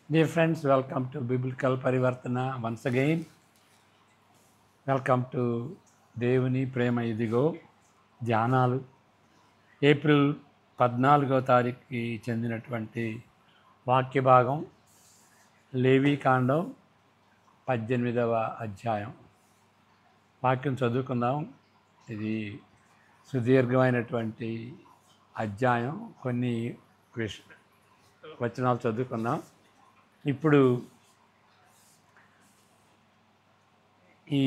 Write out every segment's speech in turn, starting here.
Dear friends, welcome to Biblical Parivartana once again. Welcome to దేవుని ప్రేమ ఇదిగో ధ్యానాలు. April 14వ తారీఖుకి చెందినటువంటి వాక్య భాగం లేవీకాండం 18వ అధ్యాయం. వాక్యం చదువుకుందాం. ఇది సుదీర్ఘమైనటువంటి అధ్యాయం. కొన్ని వచనాలు చదువుకుందాం. ఇప్పుడు ఈ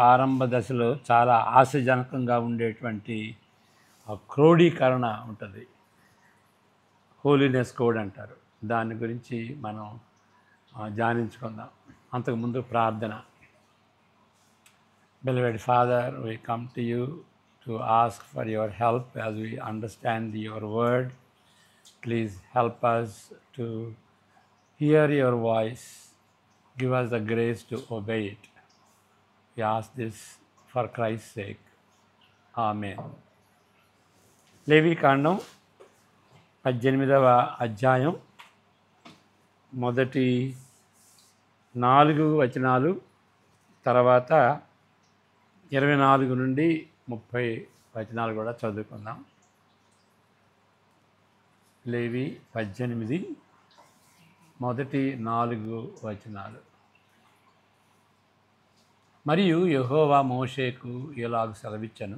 ఆరంభ దశలో చాలా ఆశాజనకంగా ఉండేటువంటి క్రోడీకరణ ఉంటుంది. హోలీనెస్ కోడ్ అంటారు. దాని గురించి మనం ధ్యానించుకుందాం. అంతకుముందు ప్రార్థన. Beloved Father, we come to you to ask for your help as we understand your word. Please help us to hear your voice. Give us the grace to obey it. We ask this for Christ's sake. Amen. లేవీకాండం 18వ అధ్యాయం మొదటి 4 వచనాలు, తర్వాత 24 నుండి 30 వచనాలు కూడా చదువుకుందాం. లేవి 18 మొదటి 4 వచనాలు. మరియు యెహోవా మోషేకు ఇలాగ సెలవిచ్చెను,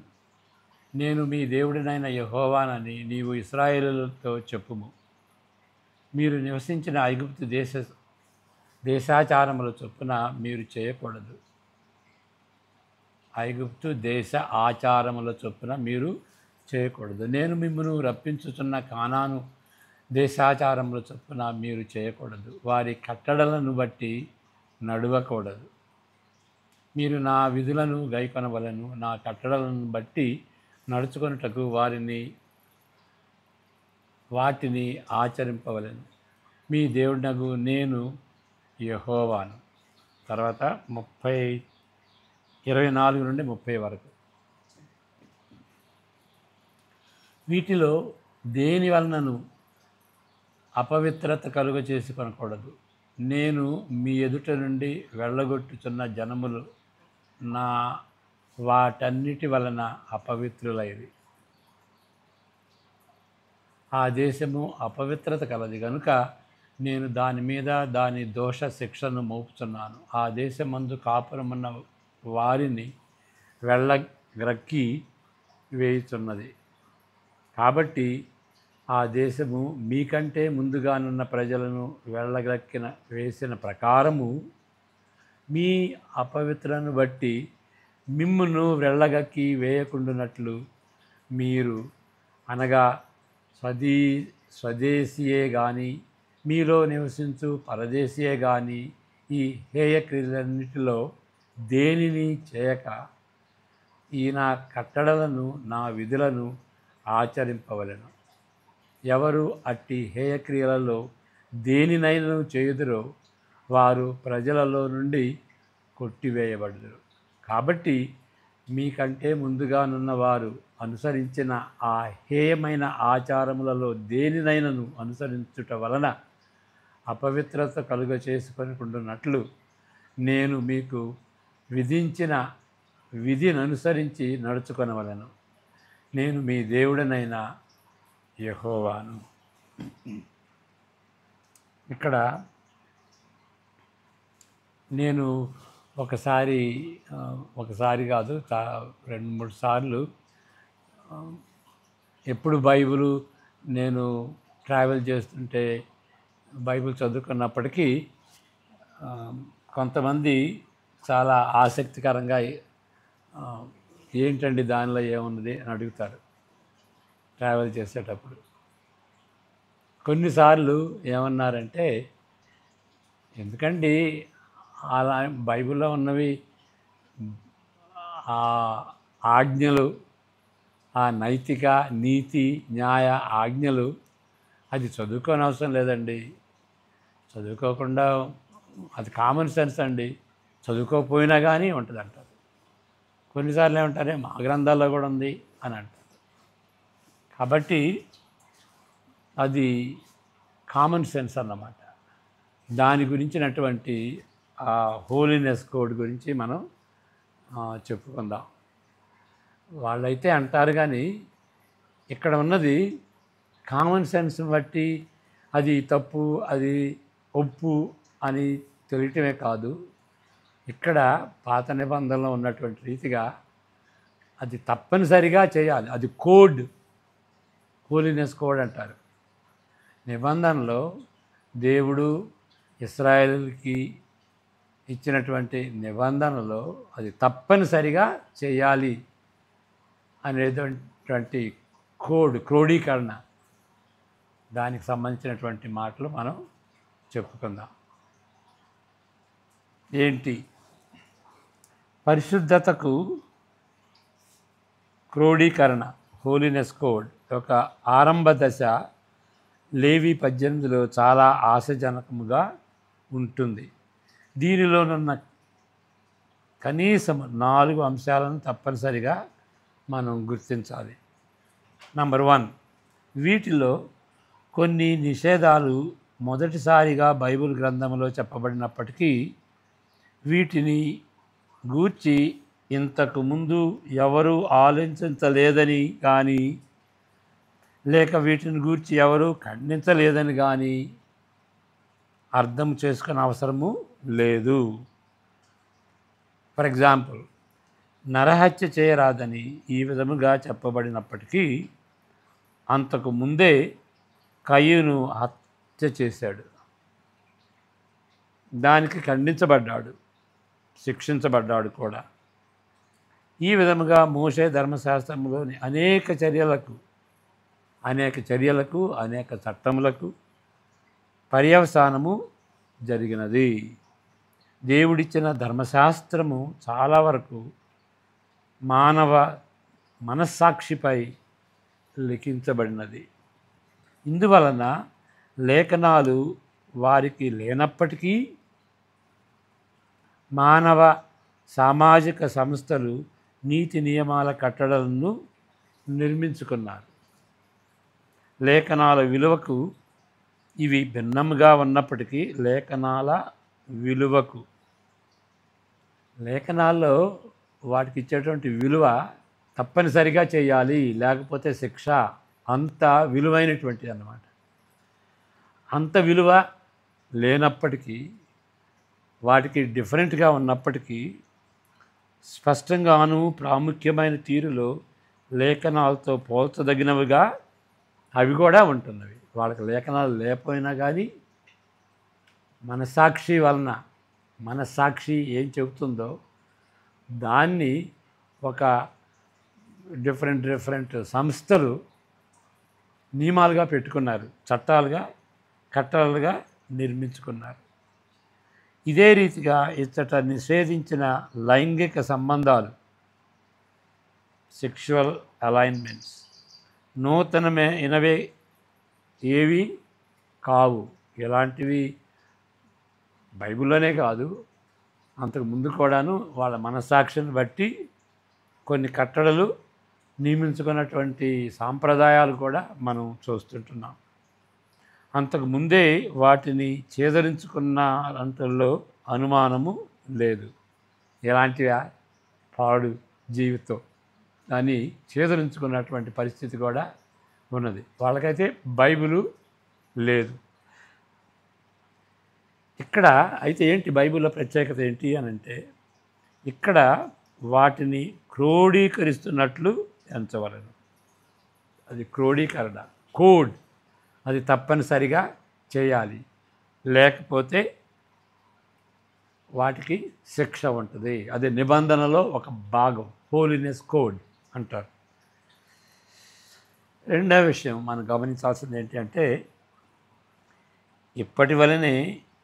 నేను మీ దేవుడినైన యెహోవానని నీవు ఇశ్రాయేలులతో చెప్పుము. మీరు నివసించిన ఐగుప్తు దేశాచారముల చొప్పున మీరు చేయకూడదు. ఐగుప్తు దేశ ఆచారముల చొప్పున మీరు చేయకూడదు. నేను మిమ్మల్ని రప్పించుతున్న కానాను దేశాచారముల చొప్పున మీరు చేయకూడదు. వారి కట్టడలను బట్టి నడవకూడదు. మీరు నా విధులను గైకొనవలెను. నా కట్టడలను బట్టి నడుచుకొనుటకు వాటిని ఆచరింపవలెను. మీ దేవుడగు నేను యెహోవాను. తర్వాత 24 నుండి 30 వరకు. వీటిలో దేని వలనను అపవిత్రత కలుగ చేసుకొనకూడదు. నేను మీ ఎదుట నుండి వెళ్ళగొట్టుచున్న జనములు నా వాటన్నిటి వలన అపవిత్రులైరి. ఆ దేశము అపవిత్రత కలది కనుక నేను దాని మీద దాని దోష శిక్షను మోపుచున్నాను. ఆ దేశమందు కాపురమున్న వారిని వెళ్ళగ్రక్కి వేయుచున్నది. కాబట్టి ఆ దేశము మీకంటే ముందుగానున్న ప్రజలను వెళ్ళగ్రక్కిన వేసిన ప్రకారము మీ అపవిత్రను బట్టి మిమ్మును వెళ్ళగక్కి వేయకుండునట్లు మీరు అనగా స్వదేశీయే గాని మీలో నివసించు పరదేశీయే గాని ఈ హేయక్రియలన్నిటిలో దేనిని చేయక ఈ నా కట్టడలను నా విధులను ఆచరింపవలెను. ఎవరు అట్టి హేయక్రియలలో దేనినైనా చేయుదురో వారు ప్రజలలో నుండి కొట్టివేయబడుదురు. కాబట్టి మీకంటే ముందుగానున్న వారు అనుసరించిన ఆ హేయమైన ఆచారములలో దేనినైనను అనుసరించుట వలన అపవిత్రత కలుగ చేసుకొనుకుంటున్నట్లు నేను మీకు విధించిన విధిని అనుసరించి నడుచుకొనవలెను. నేను మీ దేవుడనైన యెహోవాను. ఇక్కడ నేను ఒకసారి కాదు 2-3 సార్లు ఎప్పుడు బైబిలు నేను ట్రావెల్ చేస్తుంటే బైబిల్ చదువుకున్నప్పటికీ కొంతమంది చాలా ఆసక్తికరంగా ఏంటండి దానిలో ఏమున్నది అని అడుగుతారు ట్రావెల్ చేసేటప్పుడు. కొన్నిసార్లు ఏమన్నారంటే, ఎందుకండి అలా బైబిల్లో ఉన్నవి ఆ ఆజ్ఞలు, ఆ నైతిక నీతి న్యాయ ఆజ్ఞలు అది చదువుకోని అవసరం లేదండి. చదువుకోకుండా అది కామన్ సెన్స్ అండి. చదువుకోకపోయినా కానీ ఉంటుంది అంటారు. కొన్నిసార్లు ఏమంటారే మా గ్రంథాల్లో కూడా ఉంది అని అంటారు. కాబట్టి అది కామన్ సెన్స్ అన్నమాట. దాని గురించినటువంటి ఆ హోలీనెస్ కోడ్ గురించి మనం చెప్పుకుందాం. వాళ్ళైతే అంటారు కానీ ఇక్కడ ఉన్నది కామన్ సెన్స్ బట్టి అది తప్పు, అది ఒప్పు అని తెలియటమే కాదు, ఇక్కడ పాత నిబంధనలో ఉన్నటువంటి రీతిగా అది తప్పనిసరిగా చేయాలి. అది కోడ్, హోలీనెస్ కోడ్ అంటారు. నిబంధనలో దేవుడు ఇశ్రాయేలుకి ఇచ్చినటువంటి నిబంధనలో అది తప్పనిసరిగా చేయాలి అనేటువంటి క్రోడీకరణ, దానికి సంబంధించినటువంటి మాటలు మనం చెప్పుకుందాం. ఏంటి పరిశుద్ధతకు క్రోడీకరణ, హోలీనెస్ కోడ్ ఒక ఆరంభ దశ లేవి 18లో చాలా ఆశాజనకముగా ఉంటుంది. దీనిలోనున్న కనీసం 4 అంశాలను తప్పనిసరిగా మనం గుర్తించాలి. నంబర్ 1, వీటిలో కొన్ని నిషేధాలు మొదటిసారిగా బైబిల్ గ్రంథంలో చెప్పబడినప్పటికీ వీటిని గూర్చి ఇంతకు ముందు ఎవరూ ఆలోచించలేదని కానీ, లేక వీటిని గూర్చి ఎవరూ ఖండించలేదని కానీ అర్థం చేసుకునే అవసరము లేదు. ఫర్ ఎగ్జాంపుల్, నరహత్య చేయరాదని ఈ విధముగా చెప్పబడినప్పటికీ అంతకు ముందే కయ్యూను హత్య చేశాడు. దానికి ఖండించబడ్డాడు, శిక్షించబడ్డాడు కూడా. ఈ విధముగా మోషే ధర్మశాస్త్రంలోని అనేక చర్యలకు అనేక చట్టములకు పర్యవసానము జరిగినది. దేవుడిచ్చిన ధర్మశాస్త్రము చాలా వరకు మానవ మనస్సాక్షిపై లిఖించబడినది. ఇందువలన లేఖనాలు వారికి లేనప్పటికీ మానవ సామాజిక సంస్థలు నీతి నియమాల కట్టడలను నిర్మించుకున్నారు. లేఖనాల విలువకు ఇవి భిన్నముగా ఉన్నప్పటికీ లేఖనాల్లో వాటికి ఇచ్చేటువంటి విలువ తప్పనిసరిగా చేయాలి, లేకపోతే శిక్ష. అంత విలువైనటువంటిది అన్నమాట. అంత విలువ లేనప్పటికీ, వాటికి డిఫరెంట్గా ఉన్నప్పటికీ స్పష్టంగాను ప్రాముఖ్యమైన తీరులో లేఖనాలతో పోల్చదగినవిగా అవి కూడా ఉంటున్నవి. వాళ్ళకి లేఖనాలు లేకపోయినా కానీ మనస్సాక్షి ఏం చెబుతుందో దాన్ని ఒక డిఫరెంట్ సంస్థలు నియమాలుగా పెట్టుకున్నారు, చట్టాలుగా కట్టడలుగా నిర్మించుకున్నారు. ఇదే రీతిగా ఇచ్చట నిషేధించిన లైంగిక సంబంధాలు, సెక్షువల్ అలైన్మెంట్స్ నూతనమైనవే ఏవి కావు. ఇలాంటివి బైబిల్లోనే కాదు, అంతకు ముందు కూడాను వాళ్ళ మనస్సాక్షిని బట్టి కొన్ని కట్టడలు నియమించుకున్నటువంటి సాంప్రదాయాలు కూడా మనం చూస్తుంటున్నాం. అంతకు ముందే వాటిని ఛేదరించుకున్న అంతలో అనుమానము లేదు. ఎలాంటివా? పాడు జీవితం అని ఛేదరించుకున్నటువంటి పరిస్థితి కూడా ఉన్నది. వాళ్ళకైతే బైబిలు లేదు. ఇక్కడ అయితే ఏంటి బైబిల్లో ప్రత్యేకత ఏంటి అని అంటే, ఇక్కడ వాటిని క్రోడీకరిస్తున్నట్లు ఎంచవలను. అది క్రోడీకరణ, కోడ్. అది తప్పనిసరిగా చేయాలి, లేకపోతే వాటికి శిక్ష ఉంటుంది. అది నిబంధనలో ఒక భాగం, హోలీనెస్ కోడ్ అంటారు. రెండవ విషయం మనం గమనించాల్సింది ఏంటి అంటే, ఇప్పటి వలనే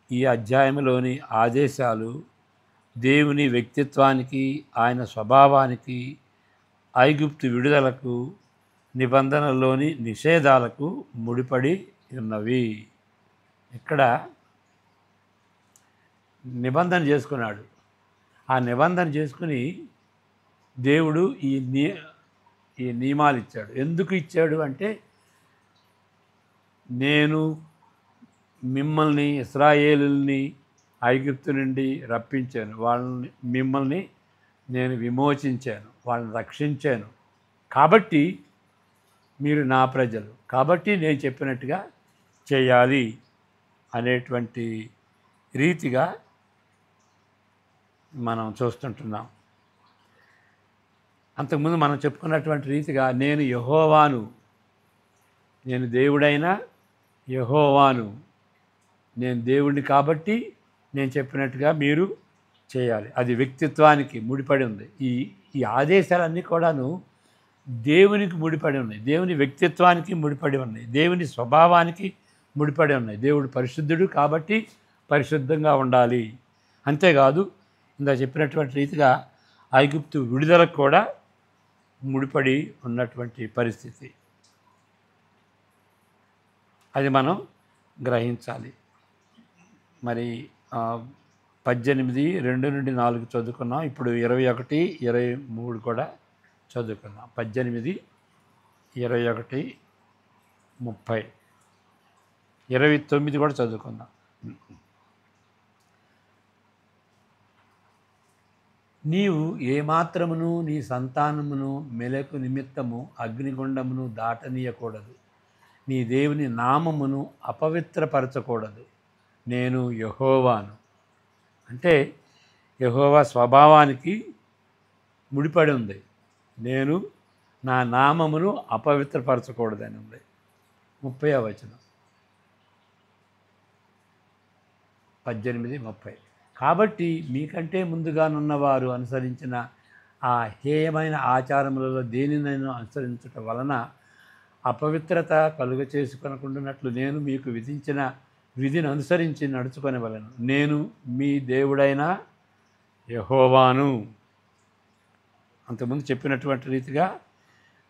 ఈ అధ్యాయంలోని ఆదేశాలు దేవుని వ్యక్తిత్వానికి, ఆయన స్వభావానికి, ఐగుప్తు విడుదలకు, నిబంధనల్లోని నిషేధాలకు ముడిపడి ఉన్నవి. ఇక్కడ నిబంధన చేసుకున్నాడు. ఆ నిబంధన చేసుకుని దేవుడు ఈ నియమాలు ఇచ్చాడు. ఎందుకు ఇచ్చాడు అంటే, నేను మిమ్మల్ని ఇశ్రాయేలుల్ని ఐగుప్తు నుండి రప్పించాను, మిమ్మల్ని నేను విమోచించాను, వాళ్ళని రక్షించాను, కాబట్టి మీరు నా ప్రజలు, కాబట్టి నేను చెప్పినట్టుగా చేయాలి అనేటువంటి రీతిగా మనం చూస్తుంటున్నాం. అంతకుముందు మనం చెప్పుకున్నటువంటి రీతిగా నేను యెహోవాను, నేను దేవుడైన యెహోవాను, నేను దేవుడిని కాబట్టి నేను చెప్పినట్టుగా మీరు చేయాలి. అది వ్యక్తిత్వానికి ముడిపడి ఉంది. ఈ ఈ ఆదేశాలన్నీ కూడాను దేవునికి ముడిపడి ఉన్నాయి, దేవుని వ్యక్తిత్వానికి ముడిపడి ఉన్నాయి, దేవుని స్వభావానికి ముడిపడి ఉన్నాయి. దేవుడు పరిశుద్ధుడు కాబట్టి పరిశుద్ధంగా ఉండాలి. అంతేకాదు ఇందా చెప్పినటువంటి రీతిగా ఐగుప్తు విడుదలకు కూడా ముడిపడి ఉన్నటువంటి పరిస్థితి, అది మనం గ్రహించాలి. మరి 18:2-4 చదువుకున్నాం. ఇప్పుడు 21, 23 కూడా చదువుకున్నాం. 18, 21, 30, 29 కూడా చదువుకుందాం. నీవు ఏమాత్రమును నీ సంతానమును మెలకు నిమిత్తము అగ్నిగుండమును దాటనీయకూడదు, నీ దేవుని నామమును అపవిత్రపరచకూడదు, నేను యెహోవాను. అంటే యెహోవా స్వభావానికి ముడిపడి ఉంది, నేను నా నామమును అపవిత్రపరచకూడదని ఉంది. 30వ వచనం, 18:30. కాబట్టి మీకంటే ముందుగానున్నవారు అనుసరించిన ఆ హేయమైన ఆచారములలో దేనినైనా అనుసరించుట వలన అపవిత్రత కలుగ చేసుకొనకుండానట్లు నేను మీకు విధించిన విధిని అనుసరించి నడుచుకొనవలెను. నేను మీ దేవుడైన యెహోవాను. అంతకుముందు చెప్పినటువంటి రీతిగా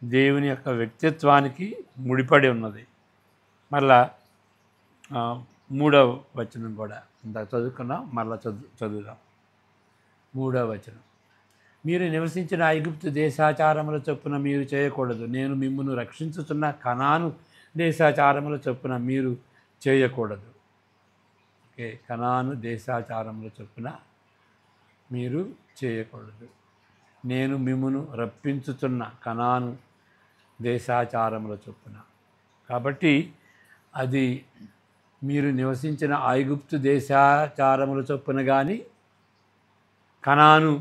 దేవుని యొక్క వ్యక్తిత్వానికి ముడిపడి ఉన్నది. మరలా 3వ వచనం కూడా ఇందాక చదువుకున్నాం, మరలా చదువుదాం. 3వ వచనం, మీరు నివసించిన ఐగుప్తు దేశాచారముల చొప్పున మీరు చేయకూడదు, నేను మిమ్మును రక్షించుతున్న కనాను దేశాచారముల చొప్పున మీరు చేయకూడదు. ఓకే, కనాను దేశాచారముల చొప్పున మీరు చేయకూడదు, నేను మిమ్మును రప్పించుతున్న కనాను దేశాచారముల చొప్పున. కాబట్టి అది మీరు నివసించిన ఐగుప్తు దేశాచారముల చొప్పున కానీ కనాను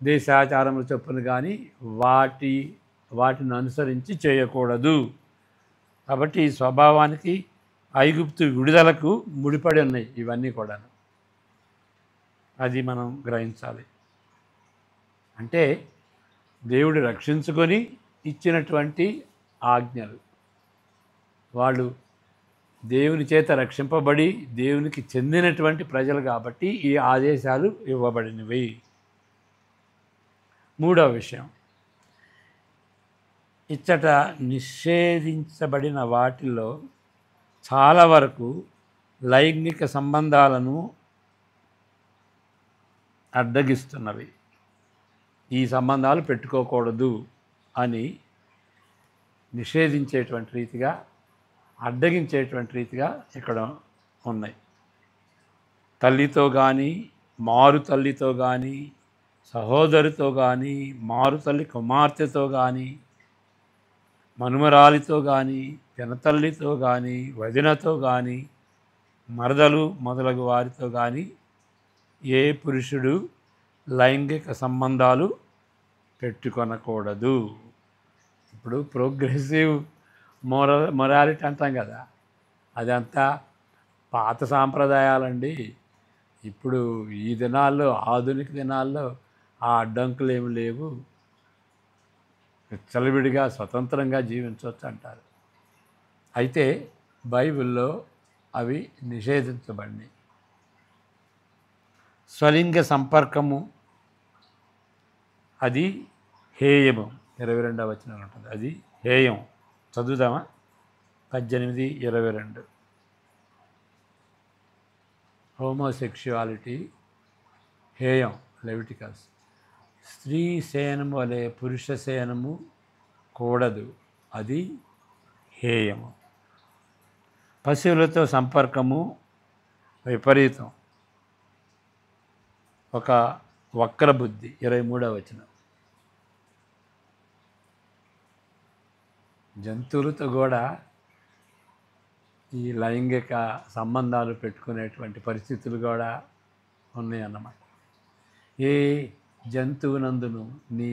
దేశాచారముల చొప్పున కానీ వాటిని అనుసరించి చేయకూడదు. కాబట్టి ఈ స్వభావానికి ఐగుప్తు విడుదలకు ముడిపడి ఉన్నాయి ఇవన్నీ కూడా, అది మనం గ్రహించాలి. అంటే దేవుడు రక్షించుకొని ఇచ్చినటువంటి ఆజ్ఞలు, వాళ్ళు దేవుని చేత రక్షింపబడి దేవునికి చెందినటువంటి ప్రజలు కాబట్టి ఈ ఆదేశాలు ఇవ్వబడినవి. 3వ విషయం, ఇచ్చట నిషేధించబడిన వాటిల్లో చాలా వరకు లైంగిక సంబంధాలను అడ్డగిస్తున్నవి. ఈ సంబంధాలు పెట్టుకోకూడదు అని నిషేధించేటువంటి రీతిగా, అడ్డగించేటువంటి రీతిగా ఇక్కడ ఉన్నాయి. తల్లితో కానీ, మారు తల్లితో కానీ, సహోదరితో కానీ, మారు తల్లి కుమార్తెతో కానీ, మనుమరాలితో కానీ, పినతల్లితో కానీ, వదినతో కానీ, మరదలు మొదలగు వారితో కానీ ఏ పురుషుడు లైంగిక సంబంధాలు పెట్టుకొనకూడదు. ఇప్పుడు ప్రోగ్రెసివ్ మొరాలిటీ అంటాం కదా, అదంతా పాత సాంప్రదాయాలండి. ఇప్పుడు ఈ దినాల్లో, ఆధునిక దినాల్లో ఆ అడ్డంకులు ఏమి లేవు, విచ్చలవిడిగా స్వతంత్రంగా జీవించవచ్చు అంటారు. అయితే బైబిల్లో అవి నిషేధించబడినాయి. స్వలింగ సంపర్కము అది హేయము, 22వ వచనం ఉంటుంది, అది హేయం. చదువుదామా? 18:22. Homosexuality హేయం, Leviticus. స్త్రీ శయనము వలె పురుష శయనము కూడదు, అది హేయము. పశువులతో సంపర్కము విపరీతం, ఒక వక్రబుద్ధి. 23వ వచనం. జంతువులతో కూడా ఈ లైంగిక సంబంధాలు పెట్టుకునేటువంటి పరిస్థితులు కూడా ఉన్నాయన్నమాట. ఏ జంతువునందును నీ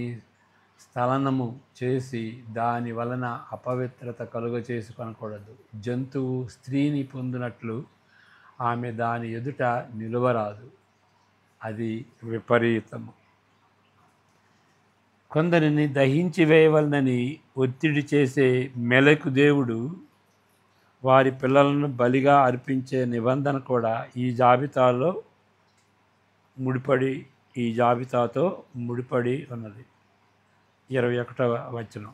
స్థలనము చేసి దాని వలన అపవిత్రత కలుగ చేసుకొనకూడదు. జంతువు స్త్రీని పొందినట్లు ఆమె దాని ఎదుట నిలువరాదు, అది విపరీతము. కొందరిని దహించి వేయవలనని ఒత్తిడి చేసే మెలకు దేవుడు వారి పిల్లలను బలిగా అర్పించే నిబంధన కూడా ఈ జాబితాతో ముడిపడి ఉన్నది. 21వ వచనం.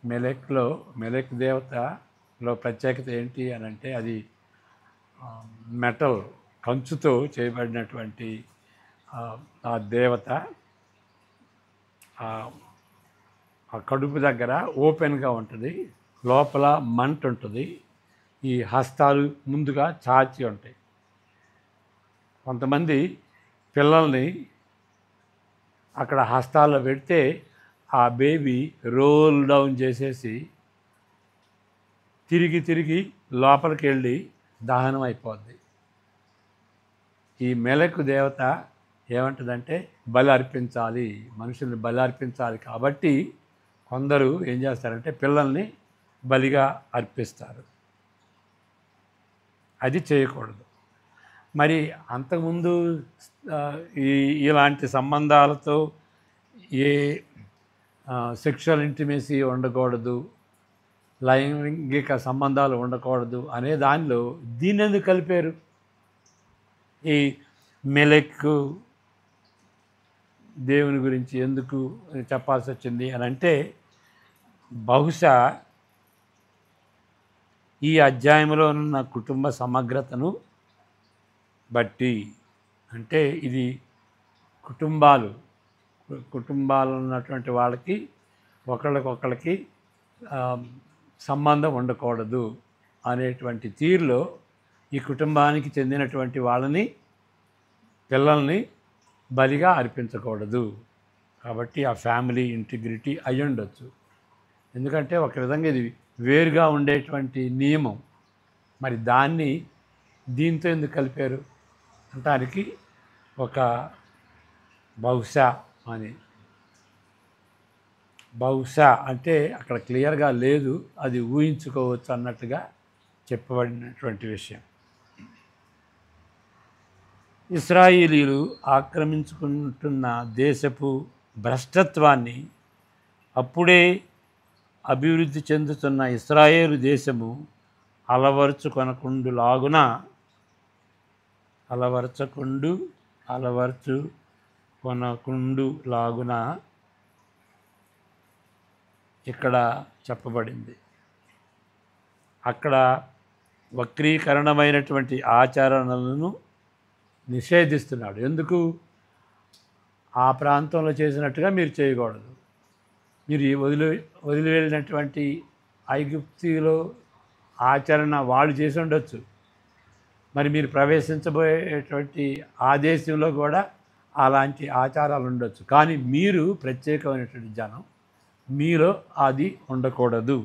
మెలెక్ దేవతలో ప్రత్యేకత ఏంటి అని అంటే, అది మెటల్ కంచుతో చేయబడినటువంటి ఆ దేవత. ఆ కడుపు దగ్గర ఓపెన్గా ఉంటుంది, లోపల మంట ఉంటుంది, ఈ హస్తాలు ముందుగా చాచి ఉంటాయి. కొంతమంది పిల్లల్ని అక్కడ హస్తాల్లో పెడితే ఆ బేబీ రోల్ డౌన్ చేసేసి తిరిగి లోపలికి వెళ్ళి దహనం అయిపోద్ది. ఈ మెలకు దేవత ఏమంటుందంటే బలి అర్పించాలి, మనుషుల్ని బలి అర్పించాలి. కాబట్టి కొందరు ఏం చేస్తారంటే పిల్లల్ని బలిగా అర్పిస్తారు. అది చేయకూడదు. మరి అంతకుముందు ఇలాంటి సంబంధాలతో ఏ సెక్షువల్ ఇంటిమేసీ ఉండకూడదు, లైంగిక సంబంధాలు ఉండకూడదు అనే దానిలో దీన్ని ఎందుకు కలిపారు? ఈ మెలెక్ దేవుని గురించి ఎందుకు చెప్పాల్సి వచ్చింది అని అంటే, బహుశా ఈ అధ్యాయంలో ఉన్న కుటుంబ సమగ్రతను బట్టి, అంటే ఇది కుటుంబాలు ఉన్నటువంటి వాళ్ళకి ఒకళ్ళకి సంబంధం ఉండకూడదు అనేటువంటి తీరులో ఈ కుటుంబానికి చెందినటువంటి వాళ్ళని, పిల్లల్ని బలిగా అర్పించకూడదు. కాబట్టి ఆ ఫ్యామిలీ ఇంటిగ్రిటీ అయి ఉండొచ్చు. ఎందుకంటే ఒక విధంగా ఇది వేరుగా ఉండేటువంటి నియమం. మరి దాన్ని దీంతో ఎందుకు కలిపారు అంటానికి ఒక బహుశా అంటే అక్కడ క్లియర్గా లేదు, అది ఊహించుకోవచ్చు అన్నట్టుగా చెప్పబడినటువంటి విషయం. ఇశ్రాయేలీయులు ఆక్రమించుకుంటున్న దేశపు భ్రష్టత్వాన్ని, అప్పుడే అభివృద్ధి చెందుతున్న ఇశ్రాయేలు దేశము అలవర్చుకొనకుండులాగున ఇక్కడ చెప్పబడింది. అక్కడ వక్రీకరణమైనటువంటి ఆచరణలను నిషేధిస్తున్నాడు. ఎందుకు? ఆ ప్రాంతంలో చేసినట్టుగా మీరు చేయకూడదు. మీరు వదిలి వెళ్ళినటువంటి ఐగుప్తులో ఆచరణ వాళ్ళు చేసి ఉండొచ్చు, మరి మీరు ప్రవేశించబోయేటువంటి ఆ దేశంలో కూడా అలాంటి ఆచారాలు ఉండొచ్చు. కానీ మీరు ప్రత్యేకమైనటువంటి జనం, మీలో అది ఉండకూడదు.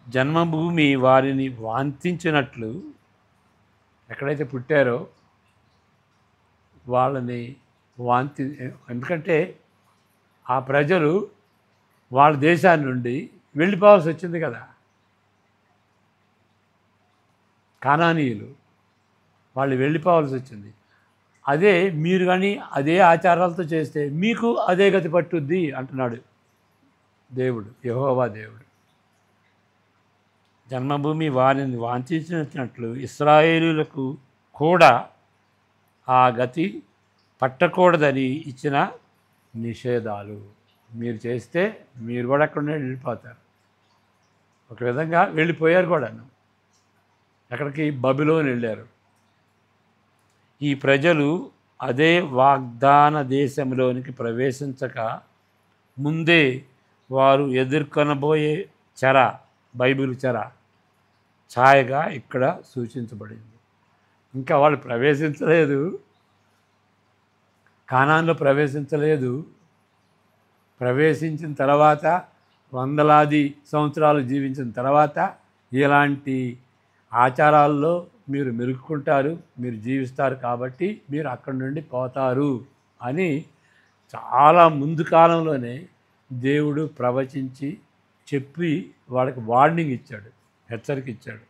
జన్మభూమి వారిని వాంఛించినట్లు, ఎక్కడైతే పుట్టారో వాళ్ళని ఎందుకంటే ఆ ప్రజలు వాళ్ళ దేశాన్ని నుండి వెళ్ళిపోవాల్సి వచ్చింది కదా. కానానీయులు వాళ్ళు వెళ్ళిపోవాల్సి వచ్చింది. అదే మీరు కానీ అదే ఆచారాలతో చేస్తే మీకు అదే గతి పట్టుద్ది అంటున్నాడు దేవుడు, యెహోవా దేవుడు. జన్మభూమి వారిని వాంఛించినట్లు ఇశ్రాయేలీయులకు కూడా ఆ గతి పట్టకూడదని ఇచ్చిన నిషేధాలు. మీరు చేస్తే మీరు కూడా అక్కడనే వెళ్ళిపోతారు. ఒక విధంగా వెళ్ళిపోయారు కూడాను. ఎక్కడికి? బబులోను వెళ్ళారు. ఈ ప్రజలు అదే వాగ్దాన దేశంలోనికి ప్రవేశించక ముందే వారు ఎదుర్కొనబోయే చెర, బైబిల్ చెర ఛాయగా ఇక్కడ సూచించబడింది. ఇంకా వాళ్ళు ప్రవేశించలేదు, కానాన్లో ప్రవేశించలేదు. ప్రవేశించిన తర్వాత వందలాది సంవత్సరాలు జీవించిన తర్వాత ఇలాంటి ఆచారాల్లో మీరు మెరుక్కుంటారు, మీరు జీవిస్తారు, కాబట్టి మీరు అక్కడి నుండి పోతారు అని చాలా ముందు కాలంలోనే దేవుడు ప్రవచించి చెప్పి వాళ్ళకి వార్నింగ్ ఇచ్చాడు, హెచ్చరిక ఇచ్చాడు.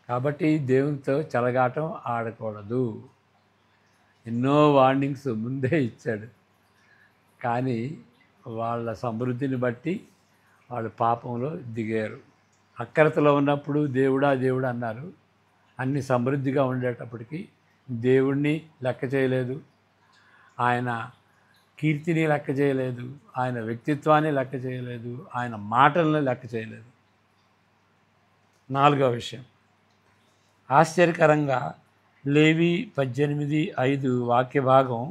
కాబట్టి దేవునితో చెలగాటం ఆడకూడదు. ఎన్నో వార్నింగ్స్ ముందే ఇచ్చాడు. కానీ వాళ్ళ సమృద్ధిని బట్టి వాళ్ళు పాపంలో దిగారు. అక్కరతలో ఉన్నప్పుడు దేవుడా దేవుడా అన్నారు. అన్ని సమృద్ధిగా ఉండేటప్పటికీ దేవుణ్ణి లెక్క చేయలేదు, ఆయన కీర్తిని లెక్క చేయలేదు, ఆయన వ్యక్తిత్వాన్ని లెక్క చేయలేదు, ఆయన మాటలను లెక్క చేయలేదు. 4వ విషయం, ఆశ్చర్యకరంగా లేవి 18:5 వాక్య భాగం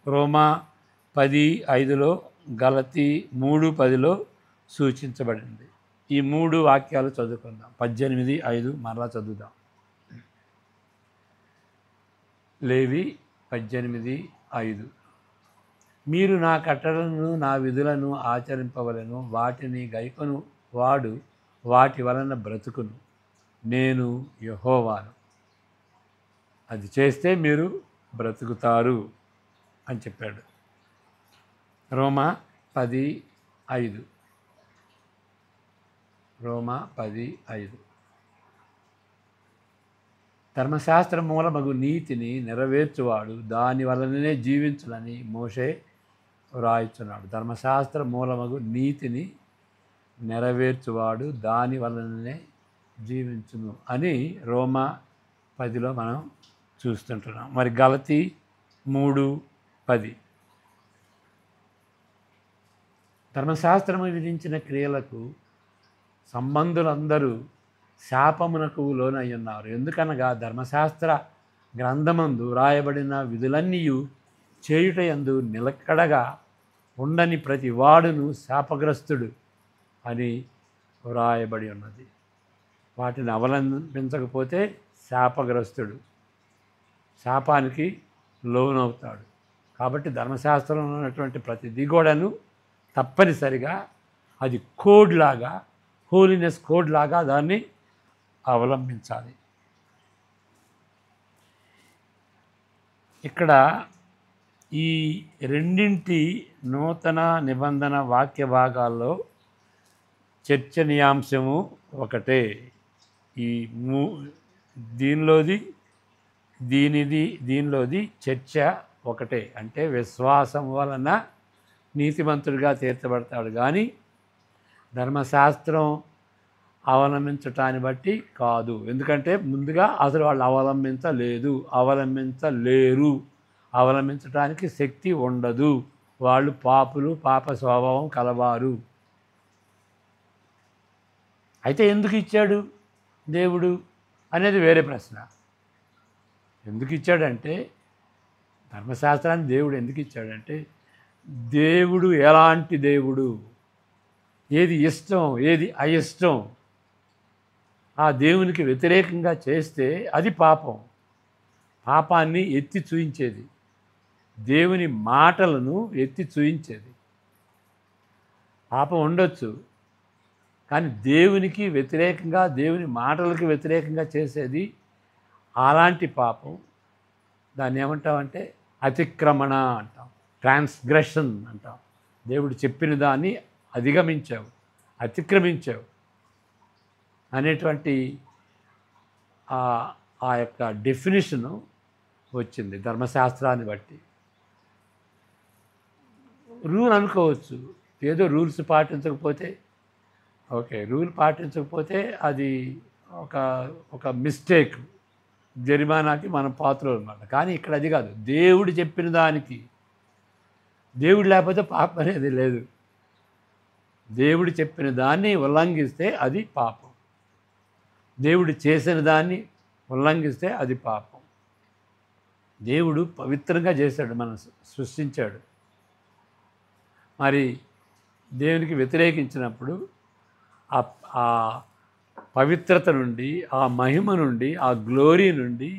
రోమా 10:5లో, గలతీ 3:10లో సూచించబడింది. ఈ 3 వాక్యాలు చదువుకుందాం. 18:5 మరలా చదువుదాం. లేవి 18:5, మీరు నా కట్టడలను నా విధులను ఆచరింపవలెను, వాటిని గైకొను వాడు వాటి వలన బ్రతుకును, నేను యెహోవాను. అది చేస్తే మీరు బ్రతుకుతారు అని చెప్పాడు. రోమా 10:5, రోమా 10:5. ధర్మశాస్త్ర మూలమగు నీతిని నెరవేర్చువాడు దాని వలననే జీవించునని మోషే వ్రాయిచున్నాడు. ధర్మశాస్త్ర మూలమగు నీతిని నెరవేర్చువాడు దాని వలననే జీవించును అని రోమా 10లో మనం చూస్తుంటున్నాం. మరి గలతీ 3:10, ధర్మశాస్త్రము విధించిన క్రియలకు సంబంధులందరూ శాపమునకు లోనై ఉన్నారు. ఎందుకనగా ధర్మశాస్త్ర గ్రంథమందు వ్రాయబడిన విధులన్నీ చేయుటయందు నిలకడగా ఉండని ప్రతి వాడును శాపగ్రస్తుడు అని వ్రాయబడి ఉన్నది. వాటిని అవలంబించకపోతే శాపగ్రస్తుడు, శాపానికి లోనవుతాడు. కాబట్టి ధర్మశాస్త్రంలో ఉన్నటువంటి ప్రతిదీ కూడాను తప్పనిసరిగా అది కోడ్ లాగా, హోలీనెస్ కోడ్ లాగా దాన్ని అవలంబించాలి. ఇక్కడ ఈ రెండింటి నూతన నిబంధన వాక్య భాగాల్లో చర్చనీయాంశము ఒకటే. ఈ దీనిలోది చర్చ ఒకటే. అంటే విశ్వాసం వలన నీతిమంతుడిగా తీర్చబడతాడు, కానీ ధర్మశాస్త్రం అవలంబించటాన్ని బట్టి కాదు. ఎందుకంటే ముందుగా అసలు వాళ్ళు అవలంబించలేరు, అవలంబించటానికి శక్తి ఉండదు. వాళ్ళు పాపులు, పాప స్వభావం కలవారు. అయితే ఎందుకు ఇచ్చాడు దేవుడు అనేది వేరే ప్రశ్న. ఎందుకు ఇచ్చాడంటే, ధర్మశాస్త్రాన్ని దేవుడు ఎందుకు ఇచ్చాడంటే, దేవుడు ఎలాంటి దేవుడు, ఏది ఇష్టం ఏది అయిష్టం, ఆ దేవునికి వ్యతిరేకంగా చేస్తే అది పాపం. పాపాన్ని ఎత్తి చూయించేది, దేవుని మాటలను ఎత్తి చూయించేది. పాపం ఉండొచ్చు, కానీ దేవునికి వ్యతిరేకంగా, దేవుని మాటలకు వ్యతిరేకంగా చేసేది అలాంటి పాపం. దాన్ని ఏమంటామంటే అతిక్రమణ అంటాం, ట్రాన్స్గ్రెషన్ అంటాం. దేవుడు చెప్పిన దాన్ని అధిగమించావు, అతిక్రమించావు అనేటువంటి ఆ యొక్క డెఫినిషను వచ్చింది ధర్మశాస్త్రాన్ని బట్టి. రూల్ అనుకోవచ్చు, ఏదో రూల్స్ పాటించకపోతే ఓకే, రూల్ పాటించకపోతే అది ఒక మిస్టేక్, జరిమానాకి మనం పాత్రలు అన్నమాట. కానీ ఇక్కడ అది కాదు. దేవుడు చెప్పిన దానికి, దేవుడు లేకపోతే పాపం అనేది లేదు. దేవుడు చెప్పిన దాన్ని ఉల్లంఘిస్తే అది పాపం, దేవుడు చేసిన దాన్ని ఉల్లంఘిస్తే అది పాపం. దేవుడు పవిత్రంగా చేశాడు, మనం సృష్టించాడు. మరి దేవునికి వ్యతిరేకించినప్పుడు ఆ ఆ పవిత్రత నుండి, ఆ మహిమ నుండి, ఆ గ్లోరీ నుండి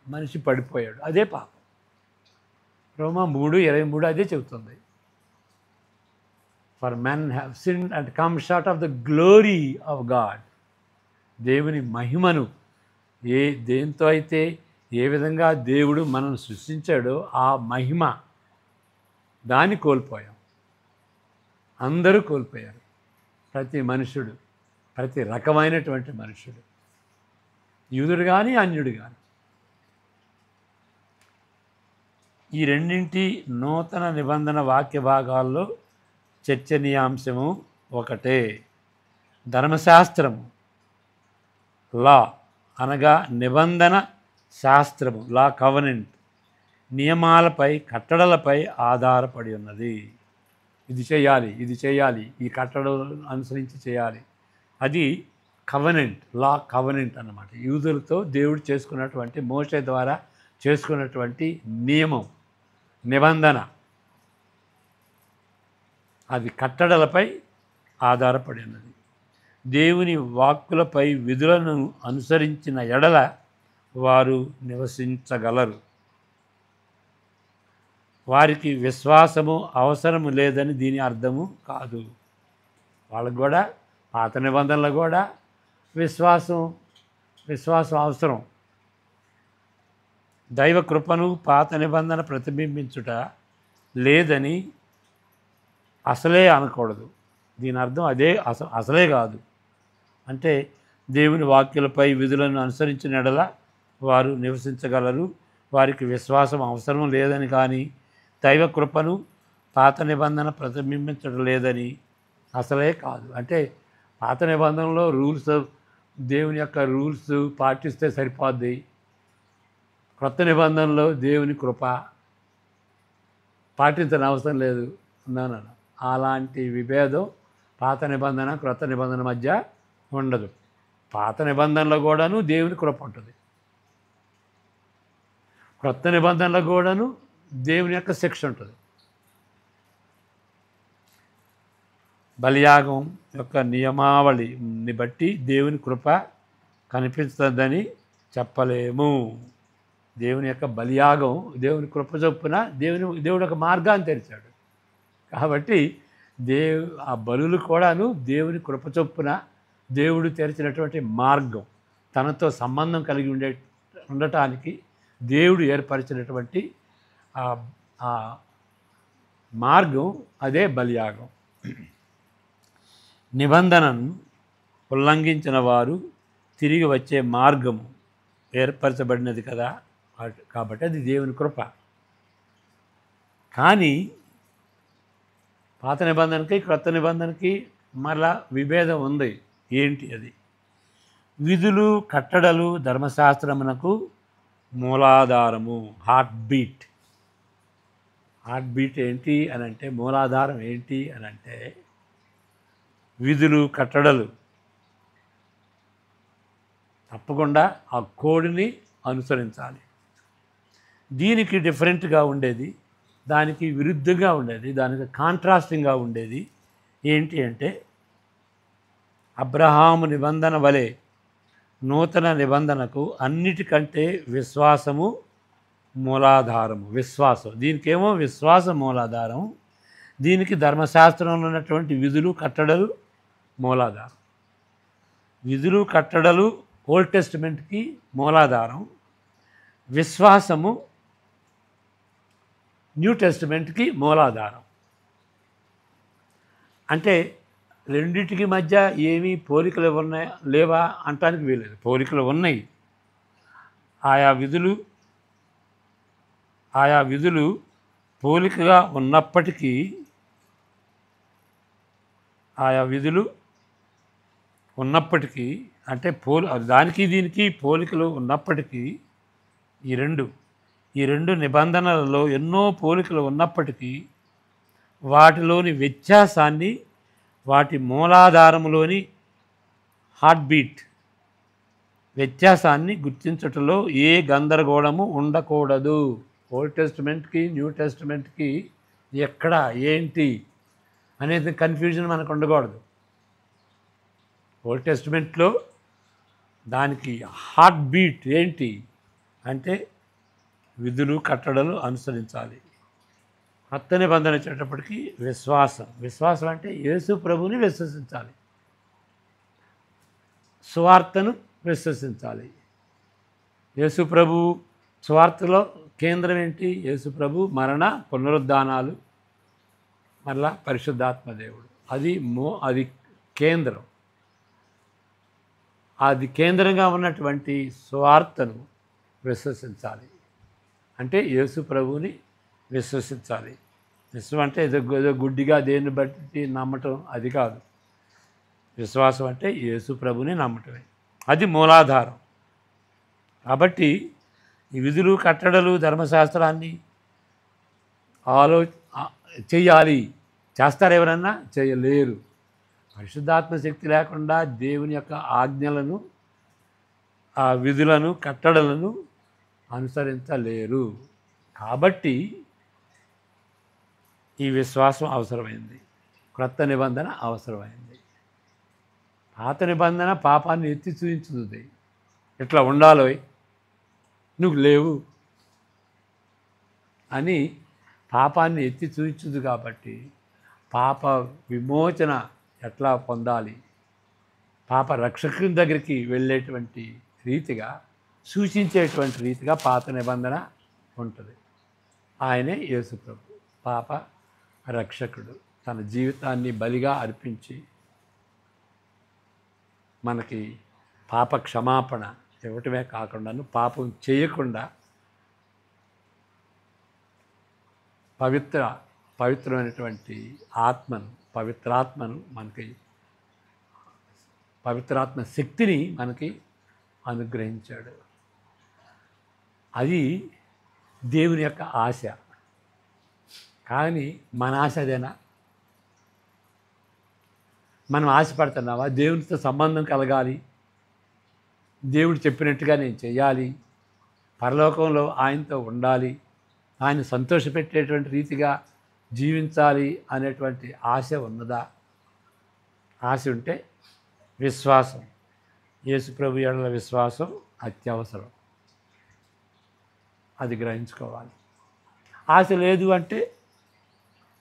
మనిషి పడిపోయాడు. అదే పాపం. రోమా 3:23 అదే చెబుతుంది. For men have sinned and come short of the glory of God. దేవుని మహిమను దేంతో అయితే ఏ విధంగా దేవుడు మనల్ని సృష్టించాడో ఆ మహిమ దాన్ని కోల్పోయాం. అందరూ కోల్పోయారు. ప్రతి మనుషుడు, ప్రతి రకమైనటువంటి మనుషుడు, యూదుడు కానీ అన్యుడు కానీ. ఈ రెండింటి నూతన నిబంధన వాక్య భాగాల్లో చర్చనీయాంశము ఒకటే. ధర్మశాస్త్రము, లా అనగా నిబంధన శాస్త్రము, లా కవనెంట్, నియమాలపై, కట్టడలపై ఆధారపడి ఉన్నది. ఇది చేయాలి, ఇది చేయాలి, ఈ కట్టడలు అనుసరించి చేయాలి. అది కవనెంట్, లా కవనెంట్ అన్నమాట. యూదులతో దేవుడు చేసుకున్నటువంటి, మోషే ద్వారా చేసుకున్నటువంటి నియమం, నిబంధన. అది కట్టడలపై ఆధారపడి ఉన్నది. దేవుని వాక్కులపై విధులను అనుసరించిన ఎడల వారు నివసించగలరు. వారికి విశ్వాసము అవసరము లేదని దీని అర్థము కాదు. వాళ్ళకు కూడా పాత నిబంధనలు కూడా విశ్వాసం అవసరం. దైవ కృపను పాత నిబంధన ప్రతిబింబించుట లేదని అసలే అనకూడదు. దీని అర్థం అదే, అసలే కాదు. అంటే దేవుని వాక్యులపై విధులను అనుసరించిన ఎడల వారు నివసించగలరు, వారికి విశ్వాసం అవసరం లేదని కానీ, దైవ కృపను పాత నిబంధన ప్రతిబింబించడం లేదని అసలే కాదు. అంటే పాత నిబంధనలో రూల్స్, దేవుని యొక్క రూల్స్ పాటిస్తే సరిపోద్ది. క్రొత్త నిబంధనలో దేవుని కృప పాటించని అవసరం లేదు అన్నాను. అలాంటి విభేదం పాత నిబంధన క్రొత్త నిబంధన మధ్య ఉండదు. పాత నిబంధనలో కూడాను దేవుని కృప ఉంటుంది. క్రొత్త నిబంధనలో కూడాను దేవుని యొక్క శిక్ష ఉంటుంది. బలియాగం యొక్క నియమావళిని బట్టి దేవుని కృప కనిపిస్తుందని చెప్పలేము. దేవుని యొక్క బలియాగం దేవుని కృప చొప్పున దేవుడు ఒక మార్గాన్ని తెరిచాడు. కాబట్టి ఆ బలులు కూడాను దేవుని కృప చొప్పున దేవుడు తెరిచినటువంటి మార్గం, తనతో సంబంధం కలిగి ఉండటానికి దేవుడు ఏర్పరిచినటువంటి ఆ మార్గం, అదే బలియాగం. నిబంధనను ఉల్లంఘించిన వారు తిరిగి వచ్చే మార్గము ఏర్పరచబడినది కదా, కాబట్టి అది దేవుని కృప. కానీ పాత నిబంధనకి క్రొత్త నిబంధనకి మరలా విభేదం ఉంది. ఏంటి అది? విధులు, కట్టడలు ధర్మశాస్త్రమునకు మూలాధారము, హార్ట్ బీట్. హార్ట్ బీట్ ఏంటి అని అంటే, మూలాధారం ఏంటి అని అంటే, విధులు, కట్టడలు. తప్పకుండా ఆ కోడ్ని అనుసరించాలి. దీనికి డిఫరెంట్గా ఉండేది, దానికి విరుద్ధంగా ఉండేది, దానికి కాంట్రాస్టింగ్గా ఉండేది ఏంటి అంటే, అబ్రహాము నిబంధన వలె నూతన నిబంధనకు అన్నిటికంటే విశ్వాసము మూలాధారము. విశ్వాసం, దీనికేమో విశ్వాసం మూలాధారం, దీనికి ధర్మశాస్త్రంలో ఉన్నటువంటి విధులు, కట్టడలు మూలాధారం. విధులు, కట్టడలు ఓల్డ్ టెస్టిమెంట్కి మూలాధారం, విశ్వాసము న్యూ టెస్టిమెంట్కి మూలాధారం. అంటే రెండింటికి మధ్య ఏమీ పోలికలు ఉన్నాయా లేవా అంటానికి వీలేదు. పోలికలు ఉన్నాయి. ఆయా విధులు పోలికగా ఉన్నప్పటికీ, అంటే దానికి దీనికి పోలికలు ఉన్నప్పటికీ, ఈ రెండు నిబంధనలలో ఎన్నో పోలికలు ఉన్నప్పటికీ వాటిలోని వ్యత్యాసాన్ని, వాటి మూలాధారములోని హార్ట్ బీట్ వ్యత్యాసాన్ని గుర్తించటంలో ఏ గందరగోళము ఉండకూడదు. ఓల్డ్ టెస్టిమెంట్కి న్యూ టెస్టిమెంట్కి ఎక్కడ ఏంటి అనేది కన్ఫ్యూజన్ మనకు ఉండకూడదు. ఓల్డ్ టెస్టిమెంట్లో దానికి హార్ట్ బీట్ ఏంటి అంటే విధులు కట్టడలు అనుసరించాలి. కొత్త నిబంధన వచ్చేటప్పటికి విశ్వాసం అంటే యేసు ప్రభువుని విశ్వసించాలి, సువార్తను విశ్వసించాలి. యేసు ప్రభు సువార్తలో కేంద్రం ఏంటి? యేసు ప్రభు మరణ పునరుద్ధానాలు, మరలా పరిశుద్ధాత్మ దేవుడు. అది కేంద్రం. అది కేంద్రంగా ఉన్నటువంటి సువార్తను విశ్వసించాలి. అంటే యేసు ప్రభువుని విశ్వసించాలి. విశ్వం అంటే ఏదో గుడ్డిగా దేన్ని బట్టి నమ్మటం అది కాదు. విశ్వాసం అంటే యేసు ప్రభుని నమ్మటమే, అది మూలాధారం. కాబట్టి ఈ విధులు కట్టడలు ధర్మశాస్త్రాన్ని చెయ్యాలి. చేస్తారు ఎవరన్నా? చేయలేరు. పరిశుద్ధాత్మ శక్తి లేకుండా దేవుని యొక్క ఆజ్ఞలను, ఆ విధులను కట్టడలను అనుసరించలేరు. కాబట్టి ఈ విశ్వాసం అవసరమైంది, క్రొత్త నిబంధన అవసరమైంది. పాత నిబంధన పాపాన్ని ఎత్తి చూపించుతుంది. ఇట్లా ఉండాలో నువ్వు లేవు అని పాపాన్ని ఎత్తి చూపించదు. కాబట్టి పాప విమోచన ఎట్లా పొందాలి, పాప రక్షకుని దగ్గరికి వెళ్ళేటువంటి రీతిగా సూచించేటువంటి రీతిగా పాత నిబంధన ఉంటుంది. ఆయనే యేసుప్రభు, పాప రక్షకుడు. తన జీవితాన్ని బలిగా అర్పించి మనకి పాప క్షమాపణ ఇవ్వటమే కాకుండాను పాపం చేయకుండా పవిత్రమైనటువంటి పవిత్రాత్మను మనకి, పవిత్రాత్మ శక్తిని మనకి అనుగ్రహించాడు. అది దేవుని యొక్క ఆశ. కానీ మన ఆశ అదేనా? మనం ఆశపడుతున్నావా? దేవునితో సంబంధం కలగాలి, దేవుడు చెప్పినట్టుగా నేను చేయాలి, పరలోకంలో ఆయనతో ఉండాలి, ఆయన సంతోషపెట్టేటువంటి రీతిగా జీవించాలి అనేటువంటి ఆశ ఉన్నదా? ఆశ ఉంటే విశ్వాసం, యేసుప్రభు యేడల విశ్వాసం అత్యవసరం. అది గ్రహించుకోవాలి. ఆశ లేదు అంటే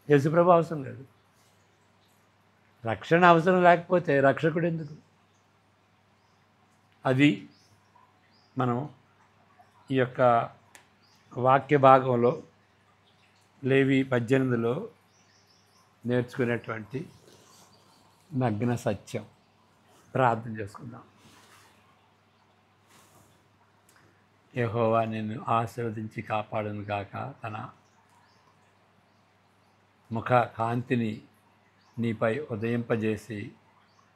యేసుప్రభు అవసరం లేదు. రక్షణ అవసరం లేకపోతే రక్షకుడు ఎందుకు? అది మనం ఈ యొక్క వాక్య భాగంలో లేవి 18లో నేర్చుకునేటువంటి నగ్న సత్యం. ప్రార్థన చేసుకుందాం. యెహోవా నిన్ను ఆశీర్వదించి కాపాడును గాక, తన ముఖ కాంతిని నీపై ఉదయింపజేసి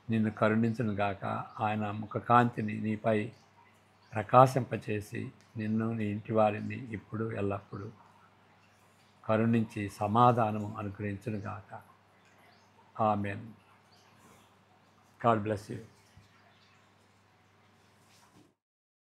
నిన్ను కరుణించును గాక. ఆయన ముఖ కాంతిని నీపై ప్రకాశింపచేసి నిన్ను, నీ ఇంటి వారిని ఇప్పుడు ఎల్లప్పుడూ కరుణించి సమాధానము అనుగ్రహించును గాక. ఆమేన్. God bless you.